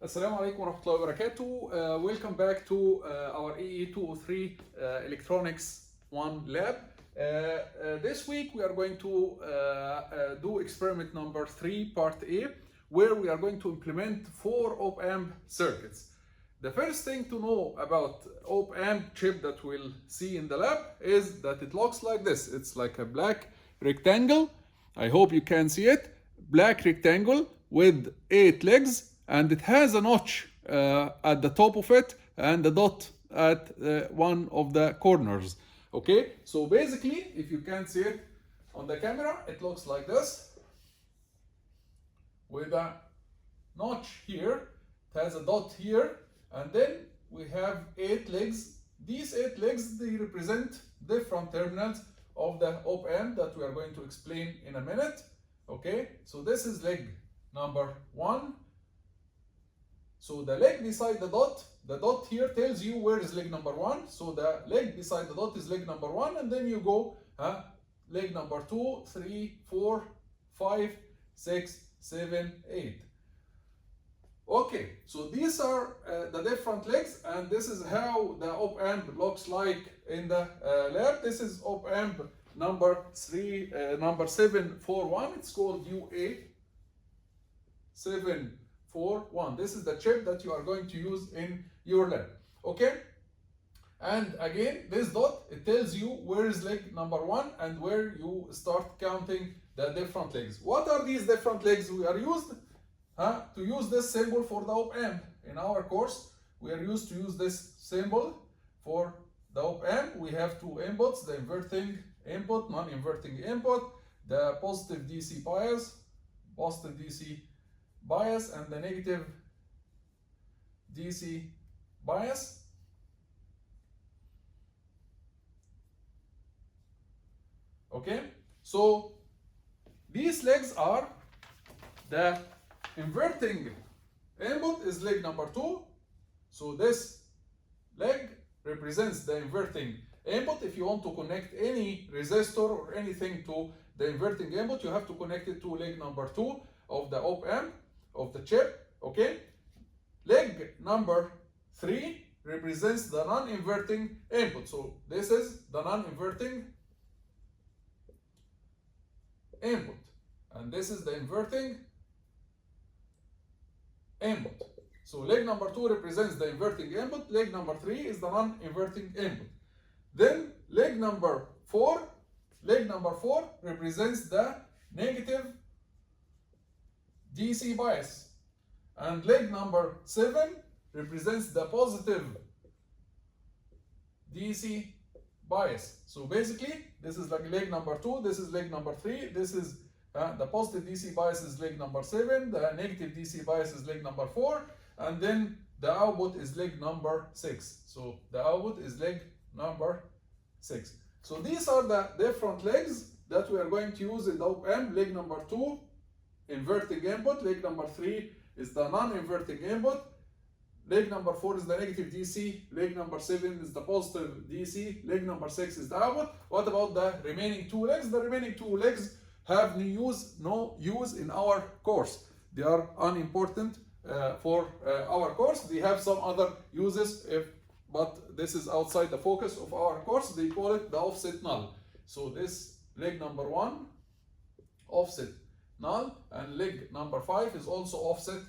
Assalamu alaikum wa rahmatullahi wa barakatuh. Welcome back to our EE203 Electronics 1 lab. This week we are going to do experiment number 3, part A, where we are going to implement 4 OPAMP circuits. The first thing to know about OPAMP chip that we'll see in the lab is that it looks like this. It's like a black rectangle. I hope you can see it. Black rectangle with 8 legs. And it has a notch at the top of it and a dot at one of the corners. Okay, so basically, if you can't see it on the camera, it looks like this. With a notch here, it has a dot here, and then we have 8 legs. These 8 legs, they represent different terminals of the OPAMP that we are going to explain in a minute. Okay, so this is leg number 1. So the leg beside the dot here tells you where is leg number 1. So the leg beside the dot is leg number 1, and then you go leg number 2, 3, 4, 5, 6, 7, 8. Okay, so these are the different legs, and this is how the OPAMP looks like in the lab. This is OPAMP number 741. It's called UA741. This is the chip that you are going to use in your lab. Okay, and again, this dot, it tells you where is leg number 1 and where you start counting the different legs. What are these different legs? We are used to use this symbol for the OPAMP. In our course, we are used to use this symbol for the OPAMP. We have 2 inputs, the inverting input, non-inverting input, the positive DC bias, and the negative DC bias. Okay, so these legs are the inverting input is leg number 2. So this leg represents the inverting input. If you want to connect any resistor or anything to the inverting input, you have to connect it to leg number 2 of the OPAMP, of the chip. Okay, leg number 3 represents the non-inverting input. So this is the non-inverting input, and this is the inverting input. So leg number 2 represents the inverting input, leg number 3 is the non-inverting input. Then leg number 4 represents the negative DC bias, and leg number 7 represents the positive DC bias. So basically, this is like leg number 2, this is leg number 3, this is the positive DC bias is leg number 7, the negative DC bias is leg number 4, and then the output is leg number 6. So the output is leg number 6. So these are the different legs that we are going to use in the OPAMP. Leg number 2, inverting input. Leg number 3 is the non-inverting input. Leg number 4 is the negative DC. Leg number 7 is the positive DC. Leg number 6 is the output. What about the remaining 2 legs? The remaining 2 legs have no use in our course. They are unimportant for our course. They have some other uses, but this is outside the focus of our course. They call it the offset null. So this leg number 1, offset null, and leg number 5 is also offset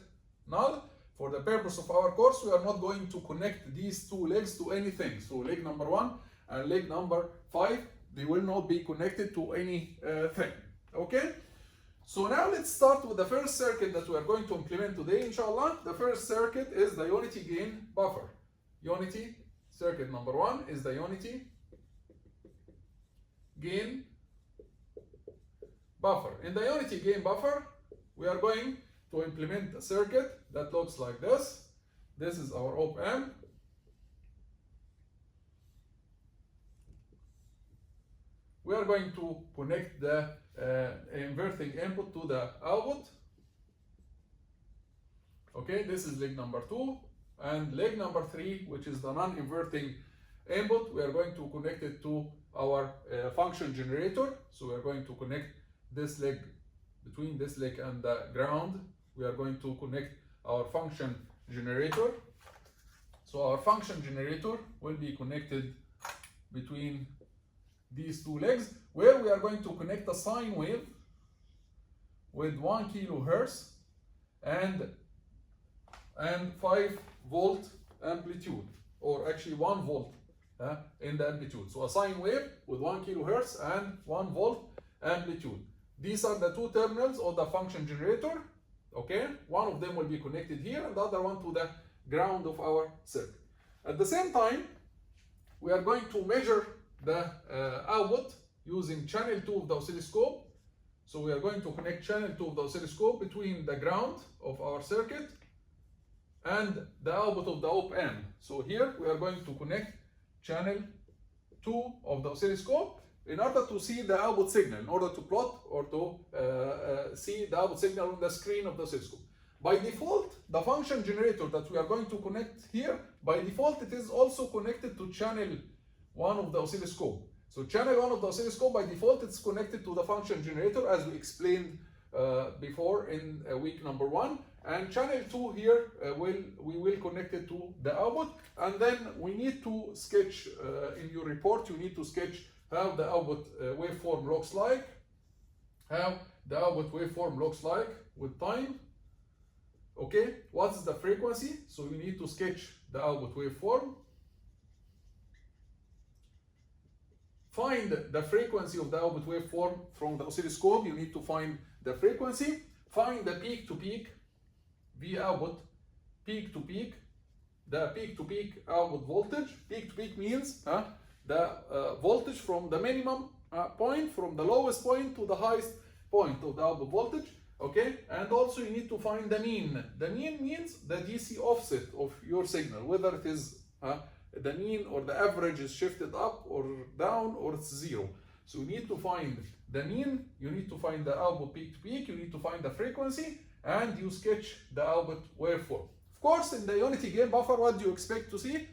null. For the purpose of our course, we are not going to connect these 2 legs to anything. So leg number 1 and leg number 5, they will not be connected to anything. Okay, so now let's start with the first circuit that we are going to implement today, inshallah. The first circuit is the unity gain buffer. Unity circuit number 1 is the unity gain buffer. In the unity gain buffer, we are going to implement a circuit that looks like this. This is our OPAMP. We are going to connect the inverting input to the output. Okay, this is leg number 2, and leg number 3, which is the non-inverting input, we are going to connect it to our function generator. So we are going to connect this leg, between this leg and the ground, we are going to connect our function generator. So our function generator will be connected between these two legs, where we are going to connect a sine wave with 1 kilohertz and 5 volt amplitude, or actually 1 volt in the amplitude. So a sine wave with 1 kilohertz and 1 volt amplitude. These are the two terminals of the function generator. Okay, one of them will be connected here and the other one to the ground of our circuit. At the same time, we are going to measure the output using channel 2 of the oscilloscope. So we are going to connect channel 2 of the oscilloscope between the ground of our circuit and the output of the OPAMP. So here we are going to connect channel 2 of the oscilloscope in order to see the output signal, in order to plot or to see the output signal on the screen of the oscilloscope. By default, the function generator that we are going to connect here, by default it is also connected to channel 1 of the oscilloscope. So channel 1 of the oscilloscope, by default it's connected to the function generator, as we explained before in week number 1. And channel 2 here, we will connect it to the output. And then we need to sketch, in your report, you need to sketch how the output waveform looks like. How the output waveform looks like with time. Okay, what is the frequency? So you need to sketch the output waveform. Find the frequency of the output waveform from the oscilloscope. You need to find the frequency. Find the peak to peak V output, peak to peak, the peak to peak output voltage. Peak to peak means the voltage from the minimum point, from the lowest point to the highest point of the output voltage. Okay, and also you need to find the mean. The mean means the DC offset of your signal, whether it is the mean or the average is shifted up or down or it's 0. So you need to find the mean, you need to find the output peak to peak, you need to find the frequency, and you sketch the output waveform. Of course, in the unity gain buffer, what do you expect to see?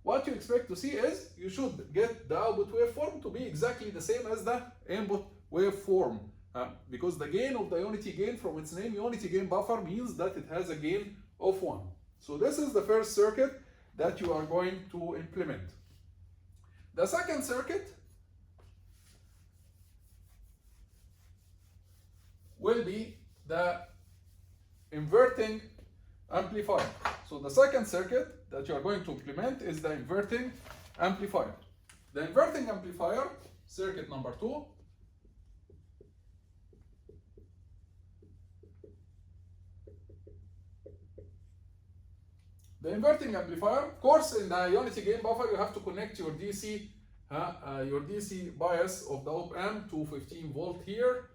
What you expect to see is you should get the output waveform to be exactly the same as the input waveform. Because the gain of the unity gain, from its name, unity gain buffer, means that it has a gain of 1. So this is the first circuit that you are going to implement. The second circuit will be the inverting amplifier. So the second circuit that you are going to implement is the inverting amplifier. The inverting amplifier, circuit number 2, the inverting amplifier, of course, in the unity gain buffer, you have to connect your DC bias of the OPAMP to 15 volt here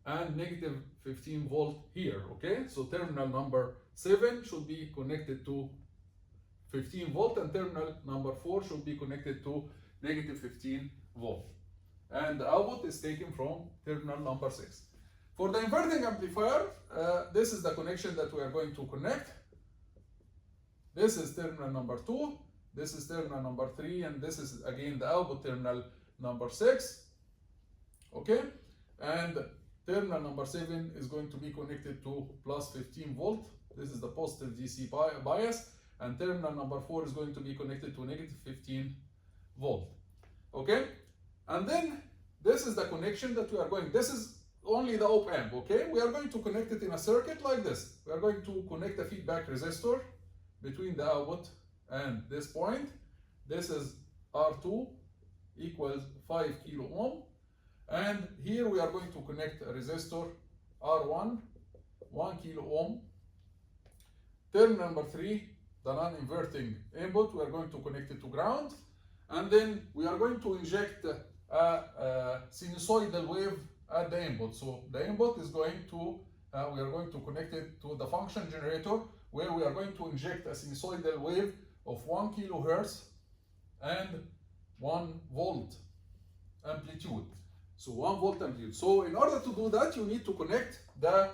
and negative 15 volt here. Okay, so terminal number 7 should be connected to 15 volt and terminal number 4 should be connected to negative 15 volt. And the output is taken from terminal number 6. For the inverting amplifier, this is the connection that we are going to connect. This is terminal number 2, this is terminal number 3, and this is again the output terminal number 6. Okay, and terminal number 7 is going to be connected to plus 15 volt. This is the positive DC bias, and terminal number 4 is going to be connected to negative 15 volt. Okay, and then this is the connection that we are going. This is only the OPAMP. Okay, we are going to connect it in a circuit like this. We are going to connect a feedback resistor between the output and this point. This is R2 equals 5 kilo ohm, and here we are going to connect a resistor R1 1 kilo ohm. Terminal number 3, the non-inverting input, we are going to connect it to ground, and then we are going to inject a sinusoidal wave at the input. So the input is going to we are going to connect it to the function generator, where we are going to inject a sinusoidal wave of 1 kilohertz and 1 volt amplitude. So 1 volt amplitude. So in order to do that, you need to connect the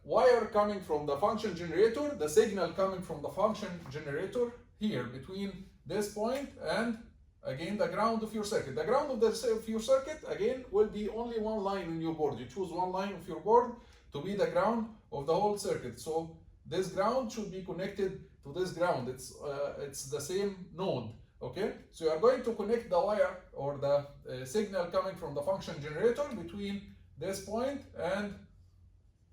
wire coming from the function generator, the signal coming from the function generator here between this point and again the ground of your circuit. The ground of your circuit again will be only one line in your board. You choose one line of your board to be the ground of the whole circuit. So this ground should be connected to this ground. It's the same node. Okay, so you are going to connect the wire or the signal coming from the function generator between this point and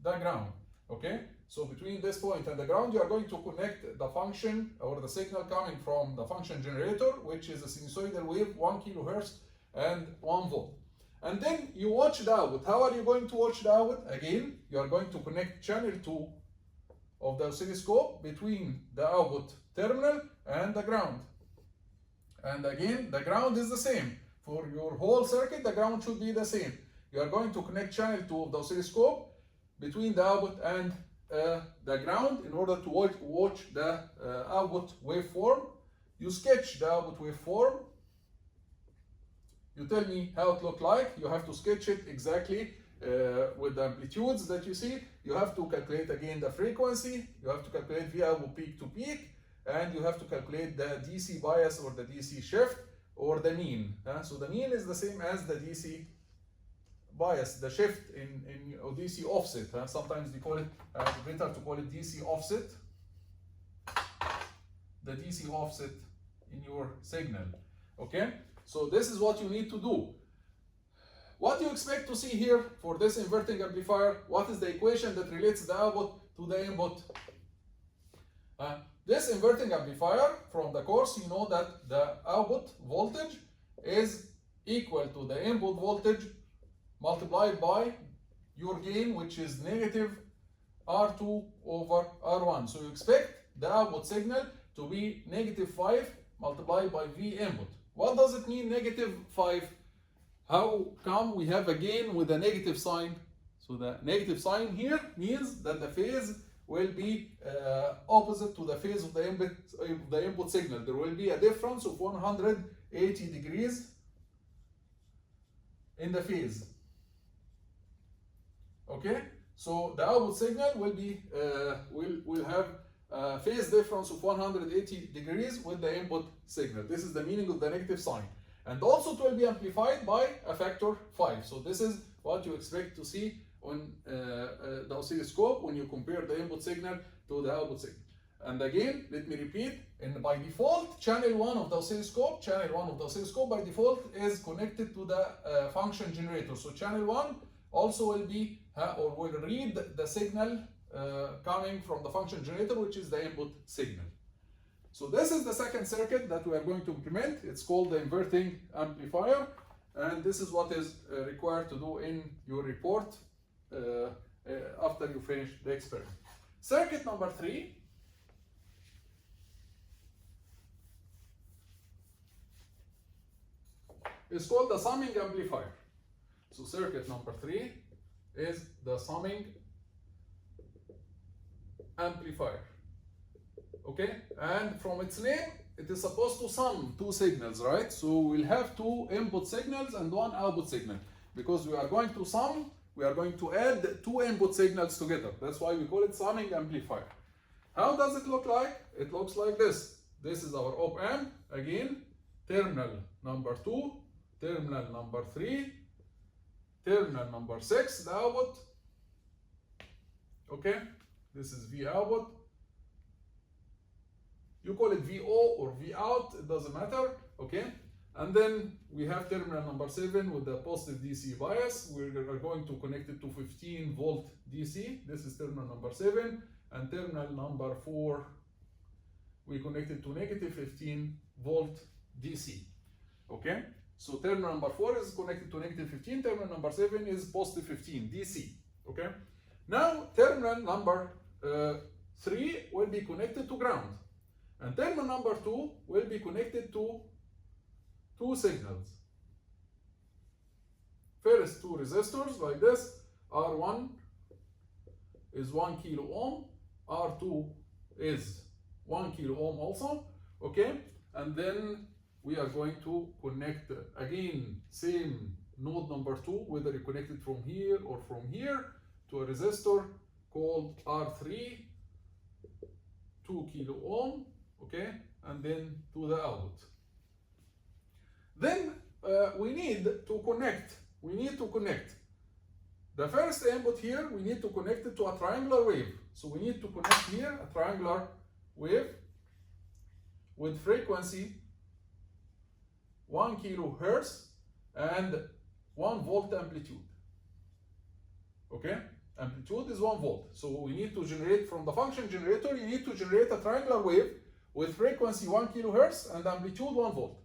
the ground. Okay, so between this point and the ground, you are going to connect the function or the signal coming from the function generator, which is a sinusoidal wave, 1 kilohertz and 1 volt. And then you watch the output. How are you going to watch the output? Again, you are going to connect channel 2 of the oscilloscope between the output terminal and the ground. And again, the ground is the same. For your whole circuit, the ground should be the same. You are going to connect channel 2 of the oscilloscope between the output and the ground in order to watch the output waveform. You sketch the output waveform. You tell me how it looks like. You have to sketch it exactly with the amplitudes that you see. You have to calculate again the frequency. You have to calculate V output peak to peak. And you have to calculate the DC bias or the DC shift or the mean. So the mean is the same as the DC bias, the shift in DC offset. Sometimes they call it, better to call it DC offset. The DC offset in your signal. Okay, so this is what you need to do. What do you expect to see here for this inverting amplifier? What is the equation that relates the output to the input? This inverting amplifier, from the course, you know that the output voltage is equal to the input voltage multiplied by your gain, which is negative R2 over R1. So you expect the output signal to be negative 5 multiplied by V input. What does it mean, negative 5? How come we have a gain with a negative sign? So the negative sign here means that the phase will be opposite to the phase of the input signal. There will be a difference of 180 degrees in the phase. Okay, so the output signal will be will have a phase difference of 180 degrees with the input signal. This is the meaning of the negative sign. And also it will be amplified by a factor 5. So this is what you expect to see on the oscilloscope when you compare the input signal to the output signal. And again, let me repeat, by default, channel 1 of the oscilloscope, by default is connected to the function generator. So channel 1 also will be, or will read the signal coming from the function generator, which is the input signal. So this is the second circuit that we are going to implement. It's called the inverting amplifier. And this is what is required to do in your report after you finish the experiment. Circuit number 3 is called the summing amplifier. So circuit number 3 is the summing amplifier. Okay, and from its name, it is supposed to sum two signals, right? So we'll have two input signals and one output signal. Because we are going to sum, we are going to add two input signals together. That's why we call it summing amplifier. How does it look like? It looks like this. This is our OPAMP. Again, terminal number 2, terminal number 3, terminal number 6, the output. Okay, this is V output. You call it VO or V out, it doesn't matter, okay? And then we have terminal number 7 with the positive DC bias. We are going to connect it to 15 volt DC. This is terminal number 7. And terminal number 4, we connect it to negative 15 volt DC, okay? So terminal number 4 is connected to negative 15, terminal number 7 is positive 15 DC, okay? Now terminal number 3 will be connected to ground. And terminal number 2 will be connected to two signals. First, two resistors like this. R1 is 1 kilo ohm. R2 is 1 kilo ohm also. Okay? And then we are going to connect again, same node number 2, whether you connect it from here or from here, to a resistor called R3, 2 kilo ohm. Okay, and then to the output. Then we need to connect The first input here, we need to connect it to a triangular wave. So we need to connect here a triangular wave with frequency 1 kilohertz and 1 volt amplitude. Okay? Amplitude is 1 volt. So we need to generate from the function generator, you need to generate a triangular wave with frequency 1 kilohertz and amplitude 1 volt.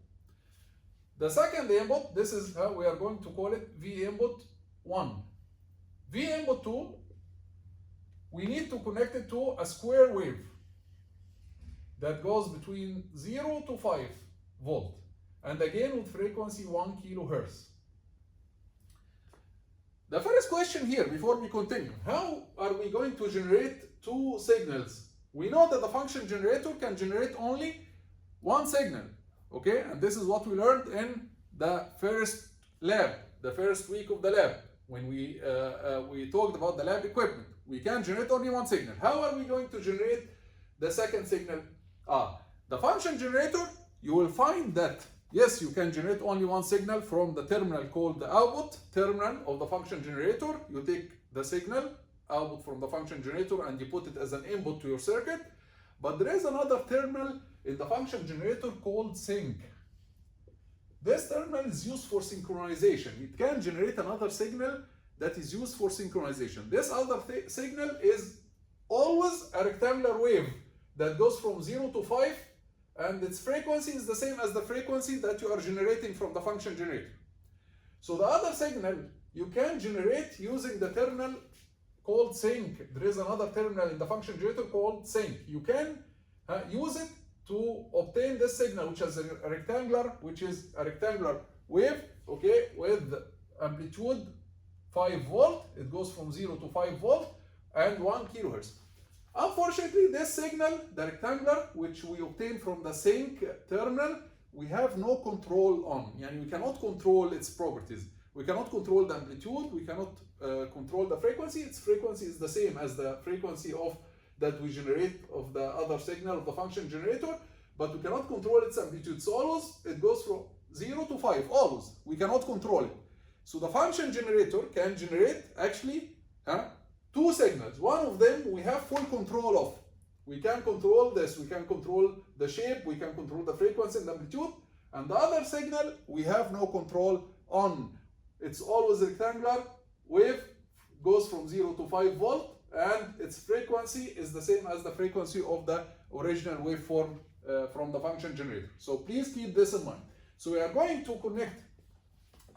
The second input, this is how we are going to call it V input 1. V input 2, we need to connect it to a square wave that goes between 0 to 5 volt, and again with frequency 1 kilohertz. The first question here, before we continue, how are we going to generate two signals? We know that the function generator can generate only one signal, okay? And this is what we learned in the first lab, the first week of the lab, when we talked about the lab equipment. We can generate only one signal. How are we going to generate the second signal? The function generator, you will find that yes, you can generate only one signal from the terminal called the output terminal of the function generator. You take the signal output from the function generator and you put it as an input to your circuit. But there is another terminal in the function generator called sync. This terminal is used for synchronization. It can generate another signal that is used for synchronization. This other signal is always a rectangular wave that goes from 0 to 5, and its frequency is the same as the frequency that you are generating from the function generator. So the other signal you can generate using the terminal called sync. There is another terminal in the function generator called sync. You can use it to obtain this signal, which is a rectangular wave, okay, with amplitude 5 volt. It goes from 0 to 5 volt and 1 kilohertz. Unfortunately, this signal, the rectangular, which we obtain from the sync terminal, we have no control on. Yani we cannot control its properties. We cannot control the amplitude. We cannot control the frequency. Its frequency is the same as the frequency of that we generate of the other signal of the function generator, but we cannot control its amplitude. So always it goes from 0 to 5. Always we cannot control it. So the function generator can generate actually two signals. One of them we have full control of. We can control this, we can control the shape, we can control the frequency and the amplitude. And the other signal we have no control on. It's always rectangular wave, goes from 0 to 5 volt, and its frequency is the same as the frequency of the original waveform from the function generator. So please keep this in mind. So we are going to connect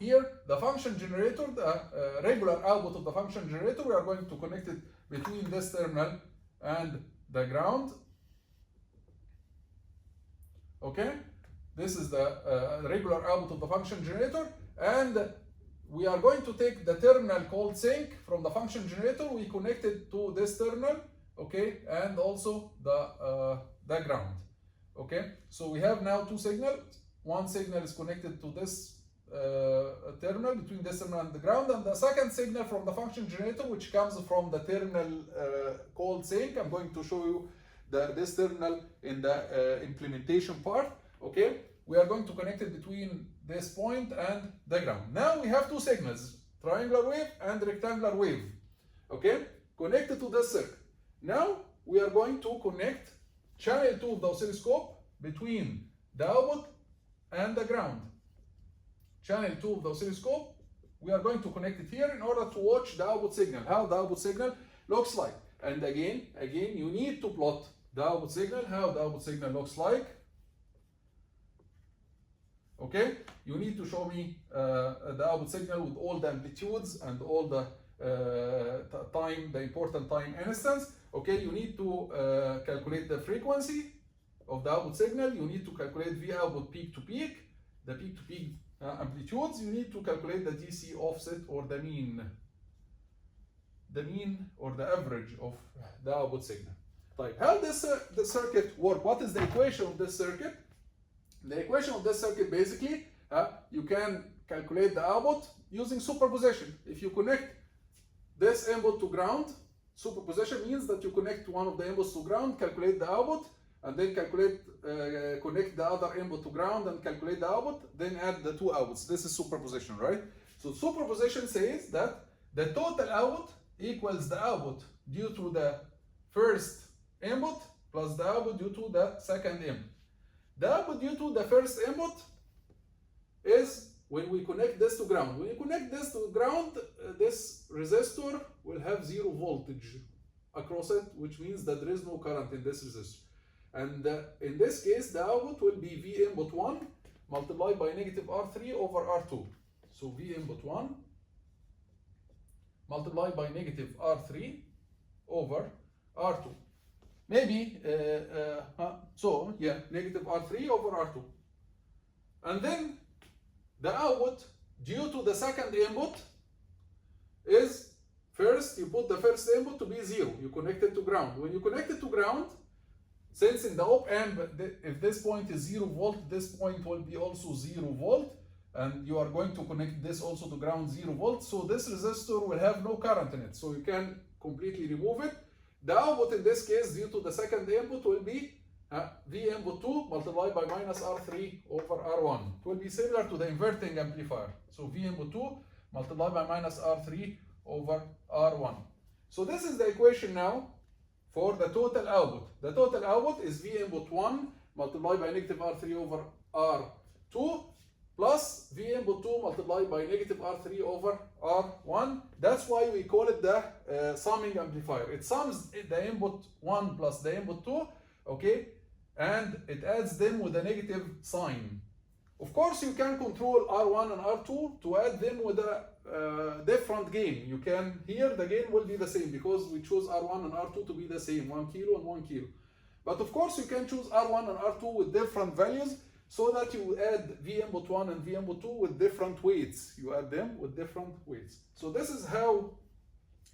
here the function generator, the regular output of the function generator. We are going to connect it between this terminal and the ground. Okay, this is the regular output of the function generator, and we are going to take the terminal called sync from the function generator. We connect it to this terminal, okay, and also the ground. Okay, so we have now two signals. One signal is connected to this terminal, between this terminal and the ground, and the second signal from the function generator, which comes from the terminal called sync. I'm going to show you this terminal in the implementation part. Okay, we are going to connect it between this point and the ground. Now we have two signals, triangular wave and rectangular wave. Okay, connected to this circuit. Now we are going to connect channel 2 of the oscilloscope between the output and the ground. Channel 2 of the oscilloscope, we are going to connect it here in order to watch the output signal, how the output signal looks like. And again, you need to plot the output signal, how the output signal looks like. Okay, you need to show me the output signal with all the amplitudes and all the time, the important time instance. Okay, you need to calculate the frequency of the output signal. You need to calculate V output peak to peak, the peak to peak amplitudes. You need to calculate the DC offset or the mean or the average of the output signal. Like, how does the circuit work? What is the equation of this circuit? The equation of this circuit, basically, you can calculate the output using superposition. If you connect this input to ground, superposition means that you connect one of the inputs to ground, calculate the output, and then connect the other input to ground and calculate the output, then add the two outputs. This is superposition, right? So superposition says that the total output equals the output due to the first input plus the output due to the second input. The output due to the first input is when we connect this to ground. When you connect this to ground, this resistor will have 0 voltage across it, which means that there is no current in this resistor. And in this case, the output will be V input 1 multiplied by negative R3 over R2. So V input 1 multiplied by negative R3 over R2. Maybe, negative R3 over R2. And then the output due to the second input is, first you put the first input to be 0. You connect it to ground. When you connect it to ground, since in the OPAMP, if this point is 0 volt, this point will be also 0 volt. And you are going to connect this also to ground 0 volt. So this resistor will have no current in it. So you can completely remove it. The output in this case, due to the second input, will be V input 2 multiplied by minus R3 over R1. It will be similar to the inverting amplifier. So V input 2 multiplied by minus R3 over R1. So this is the equation now for the total output. The total output is V input 1 multiplied by negative R3 over R2 plus V input 2 multiplied by negative R3 over R1. That's why we call it the summing amplifier. It sums the input 1 plus the input 2, okay, and it adds them with a negative sign. Of course, you can control R1 and R2 to add them with a different gain. You can, here the gain will be the same because we choose R1 and R2 to be the same, 1 kilo and 1 kilo. But of course, you can choose R1 and R2 with different values so that you add V input 1 and V input 2 with different weights. You add them with different weights. So this is how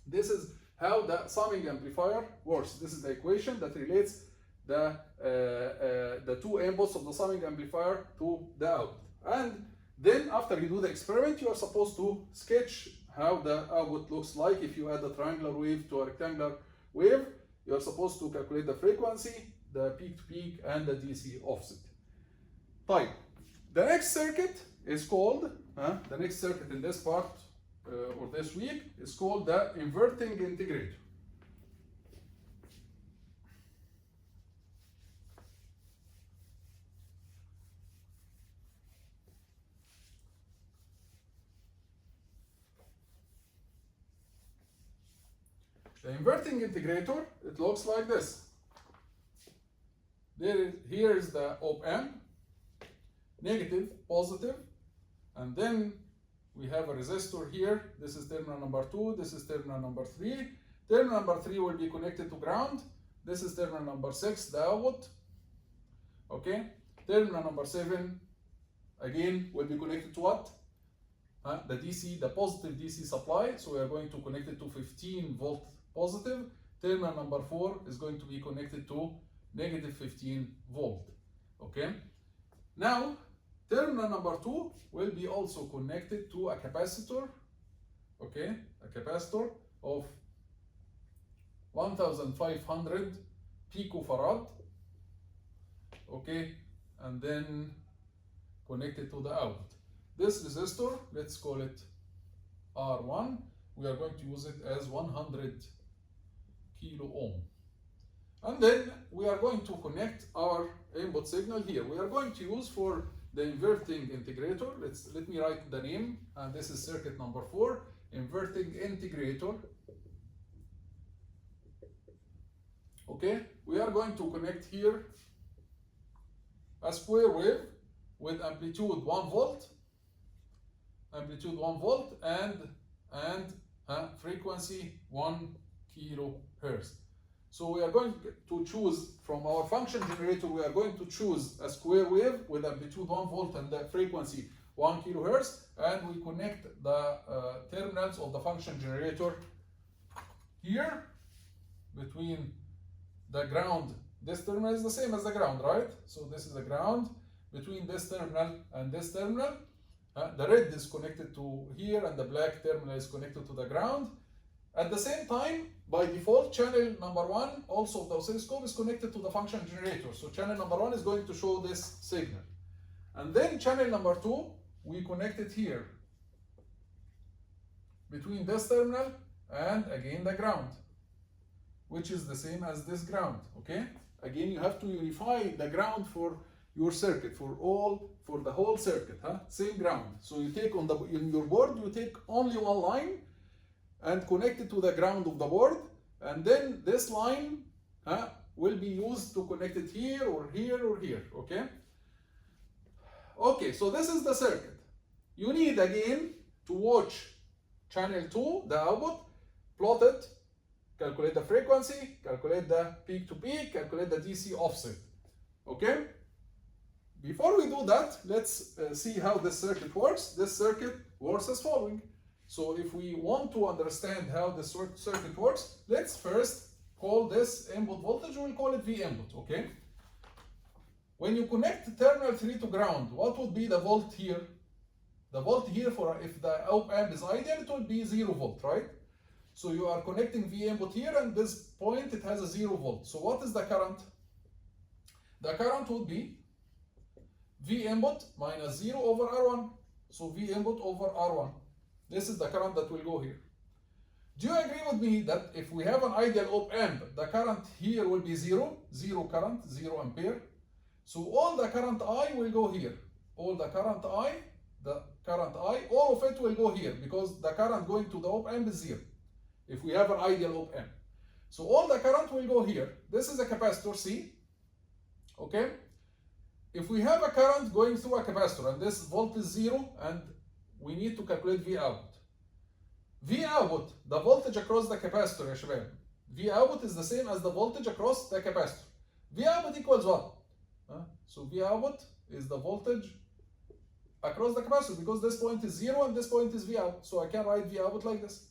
the summing amplifier works. This is the equation that relates the two inputs of the summing amplifier to the output. And then after you do the experiment, you are supposed to sketch how the output looks like. If you add a triangular wave to a rectangular wave, you are supposed to calculate the frequency, the peak to peak, and the DC offset. Type. The next circuit is called, the next circuit in this part or this week is called the inverting integrator. The inverting integrator, it looks like this. Here is the OPAMP, negative, positive, and then we have a resistor here. This is terminal number 2, this is terminal number 3. Terminal number 3 will be connected to ground. This is terminal number 6, the output. Okay, terminal number 7, again, will be connected to what? The DC, the positive DC supply. So we are going to connect it to 15 volt positive. Terminal number 4 is going to be connected to negative 15 volt. Okay. Now, terminal number 2 will be also connected to a capacitor. Okay, a capacitor of 1500 picofarad. Okay, and then connected to the output. This resistor, let's call it R1. We are going to use it as 100 kilo ohm. And then we are going to connect our input signal here. We are going to use for the inverting integrator. Let me write the name. And this is circuit number 4, inverting integrator. Okay, we are going to connect here a square wave with amplitude 1 volt, and frequency 1 kilohertz. So we are going to choose from our function generator, we are going to choose a square wave with amplitude 1 volt and the frequency 1 kilohertz, and we connect the terminals of the function generator here between the ground. This terminal is the same as the ground, right? So this is the ground. Between this terminal and this terminal, the red is connected to here and the black terminal is connected to the ground. At the same time, by default, channel number 1 also of the oscilloscope is connected to the function generator. So channel number 1 is going to show this signal. And then channel number 2, we connect it here. between this terminal and again the ground, which is the same as this ground. Okay, again you have to unify the ground for your circuit, for the whole circuit, same ground. So you take in your board, you take only one line and connect it to the ground of the board, and then this line will be used to connect it here or here or here. Okay. Okay, so this is the circuit. You need again to watch channel 2, the output, plot it, calculate the frequency, calculate the peak to peak, calculate the DC offset. Okay? Before we do that, let's see how this circuit works. This circuit works as following. So if we want to understand how this circuit works, let's first call this input voltage, we'll call it V input. Okay? When you connect terminal 3 to ground, what would be the volt here? The volt here, for if the op-amp is ideal, it will be 0 volt, right? So you are connecting V input here, and this point it has a 0 volt. So what is the current? The current would be V input minus 0 over R1. So V input over R1. This is the current that will go here. Do you agree with me that if we have an ideal op-amp, the current here will be 0, 0 current, 0 ampere? So all the current I will go here. All the current I, all of it will go here because the current going to the op-amp is 0. If we have an ideal op-amp. So all the current will go here. This is a capacitor C. Okay? If we have a current going through a capacitor and this volt is 0 and we need to calculate V output. V output, the voltage across the capacitor, ya shabab. V output is the same as the voltage across the capacitor. V output equals what? So V output is the voltage across the capacitor because this point is 0 and this point is V output. So I can write V output like this.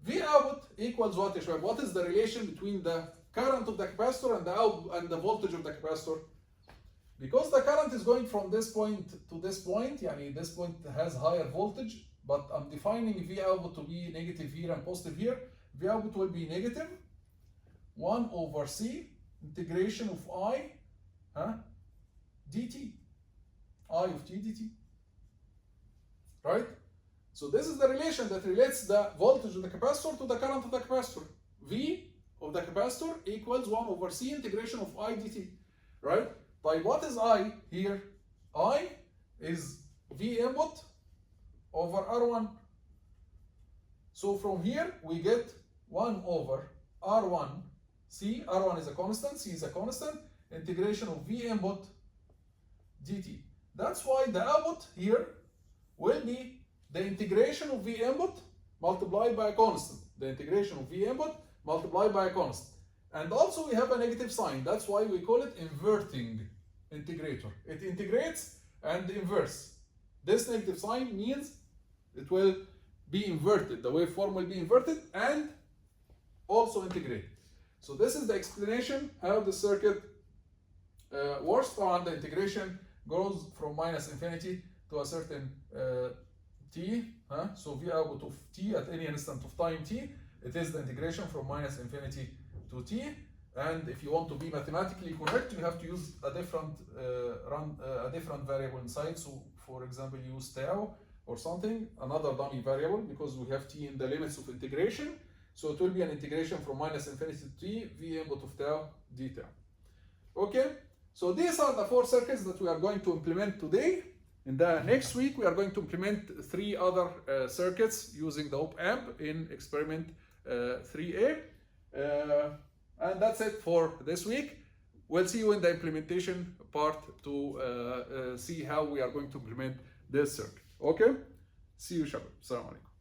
V output equals what? What is the relation between the current of the capacitor and the voltage of the capacitor? Because the current is going from this point to this point, this point has higher voltage, but I'm defining V output to be negative here and positive here. V output will be negative 1 over C integration of I dt, I of t dt, right? So this is the relation that relates the voltage of the capacitor to the current of the capacitor. V of the capacitor equals 1 over C integration of I dt, right? But what is I here? I is V input over R1. So from here we get 1 over R1 C, R1 is a constant, C is a constant, integration of V input dt. That's why the output here will be the integration of V input multiplied by a constant. The integration of V input multiplied by a constant. And also we have a negative sign. That's why we call it inverting integrator. It integrates and inverts. This negative sign means it will be inverted. The waveform will be inverted and also integrate. So this is the explanation how the circuit works. On the integration goes from minus infinity to a certain t. So V output of t at any instant of time t. It is the integration from minus infinity to t. And if you want to be mathematically correct, you have to use a different variable inside. So for example, use tau or something, another dummy variable, because we have t in the limits of integration. So it will be an integration from minus infinity to t, V input of tau d tau. Okay, so these are the 4 circuits that we are going to implement today. In the next week, we are going to implement 3 other circuits using the op-amp in experiment 3A. And that's it for this week. We'll see you in the implementation part to see how we are going to implement this circuit. Okay? See you, Shabab. Assalamu alaikum.